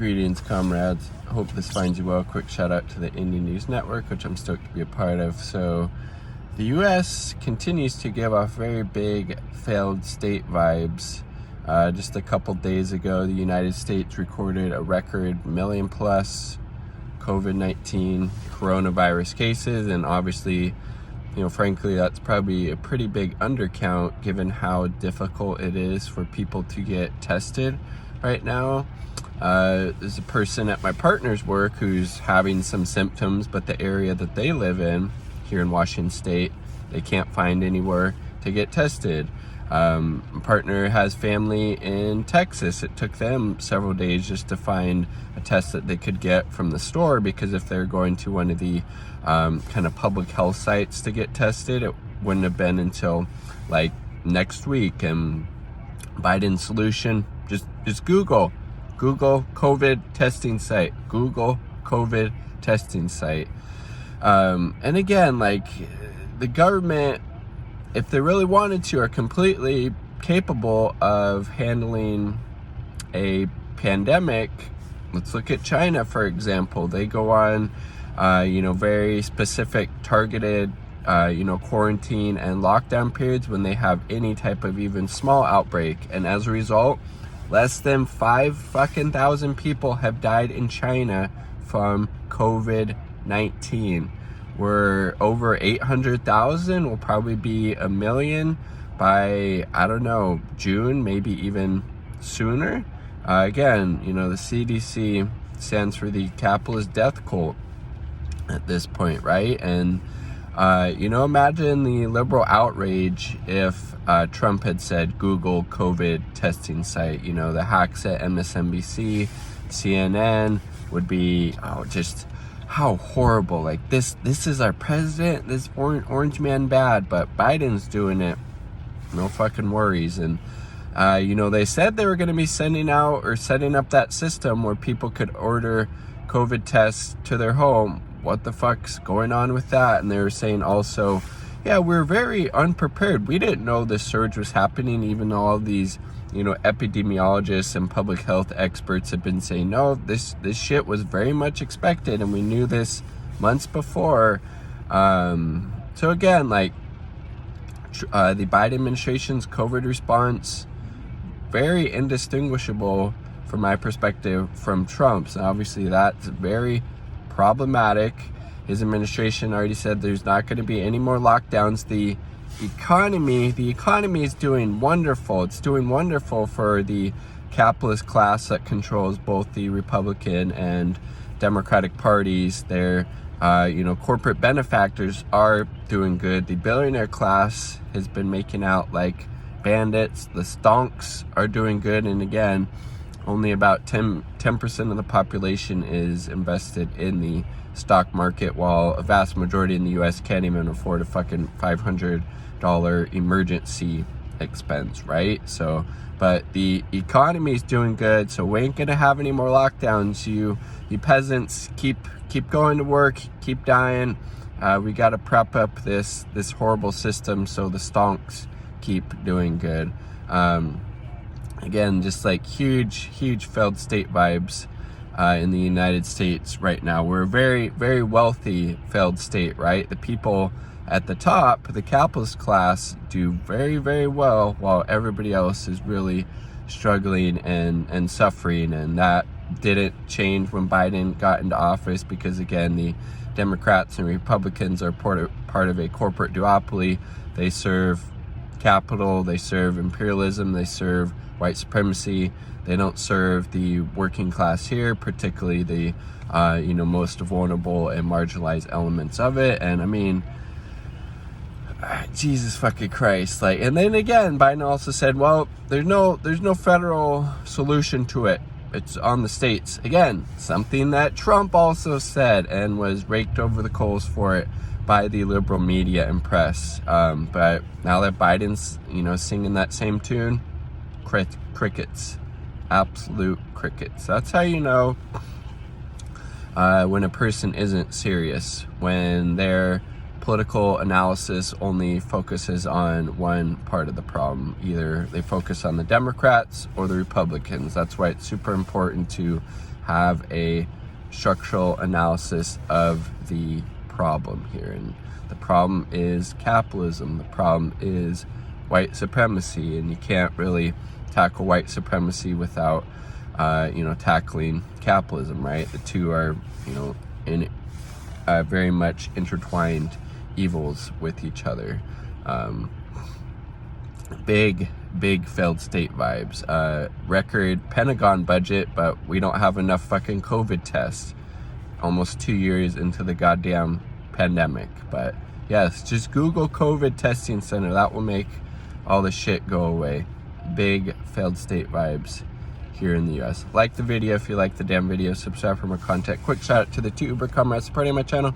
Greetings, comrades. Hope this finds you well. Quick shout out to the Indian News Network, which I'm stoked to be a part of. So, the U.S. continues to give off very big failed state vibes. Just a couple days ago, the United States recorded a record million plus COVID-19 coronavirus cases, and obviously, frankly, that's probably a pretty big undercount given how difficult it is for people to get tested right now. There's a person at my partner's work who's having some symptoms, but the area that they live in here in Washington State, they can't find anywhere to get tested. My partner has family in Texas. It took them several days just to find a test that they could get from the store, because if they're going to one of the kind of public health sites to get tested, it wouldn't have been until like next week. And Biden's solution, just Google COVID testing site. Google COVID testing site. And again, like, the government, if they really wanted to, are completely capable of handling a pandemic. Let's look at China, for example. They go on, very specific targeted, quarantine and lockdown periods when they have any type of even small outbreak. And as a result, less than 5,000 people have died in China from COVID-19. We're over 800,000. Will probably be 1 million by, June, maybe even sooner. Again, the CDC stands for the capitalist death cult at this point, right? And, imagine the liberal outrage if Trump had said Google COVID testing site. The hacks at MSNBC, CNN would be, just how horrible. Like, this is our president, this orange man bad, but Biden's doing it. No fucking worries. And, they said they were going to be sending out or setting up that system where people could order COVID tests to their home. What the fuck's going on with that? And they were saying also, we're very unprepared. We didn't know this surge was happening, even though all these, epidemiologists and public health experts have been saying, no, this shit was very much expected, and we knew this months before. So again, like, the Biden administration's COVID response, very indistinguishable from my perspective from Trump's. And obviously that's very problematic. His administration already said there's not going to be any more lockdowns. The economy is doing wonderful. It's doing wonderful for the capitalist class that controls both the Republican and Democratic parties. Their corporate benefactors are doing good. The billionaire class has been making out like bandits. The stonks are doing good. And again, only about 10% of the population is invested in the stock market, while a vast majority in the U.S. can't even afford a fucking $500 emergency expense, right? So, but the economy is doing good, so we ain't gonna have any more lockdowns. You peasants keep going to work, keep dying. We gotta prep up this horrible system so the stonks keep doing good. Again, just like huge failed state vibes in the United States right now. We're a very, very wealthy failed state, right? The people at the top, the capitalist class, do very, very well, while everybody else is really struggling and suffering. And that didn't change when Biden got into office, because again, the Democrats and Republicans are part of a corporate duopoly. They serve capital, they serve imperialism, they serve white supremacy. They don't serve the working class here, particularly the most vulnerable and marginalized elements of it. And I mean, Jesus fucking Christ. Like, and then again, Biden also said, well, there's no federal solution to it. It's on the states. Again, something that Trump also said and was raked over the coals for it by the liberal media and press. But now that Biden's, singing that same tune, crickets. Absolute crickets. That's how you know when a person isn't serious, when they're political analysis only focuses on one part of the problem. Either they focus on the Democrats or the Republicans. That's why it's super important to have a structural analysis of the problem here. And the problem is capitalism. The problem is white supremacy, and you can't really tackle white supremacy without tackling capitalism, right? The two are in very much intertwined evils with each other. Big failed state vibes. Record Pentagon budget, but we don't have enough fucking COVID tests almost 2 years into the goddamn pandemic. But yes, just Google COVID testing center. That will make all the shit go away. Big failed state vibes here in the US. Like the video if you like the damn video. Subscribe for more content. Quick shout out to the two Uber comrades supporting my channel.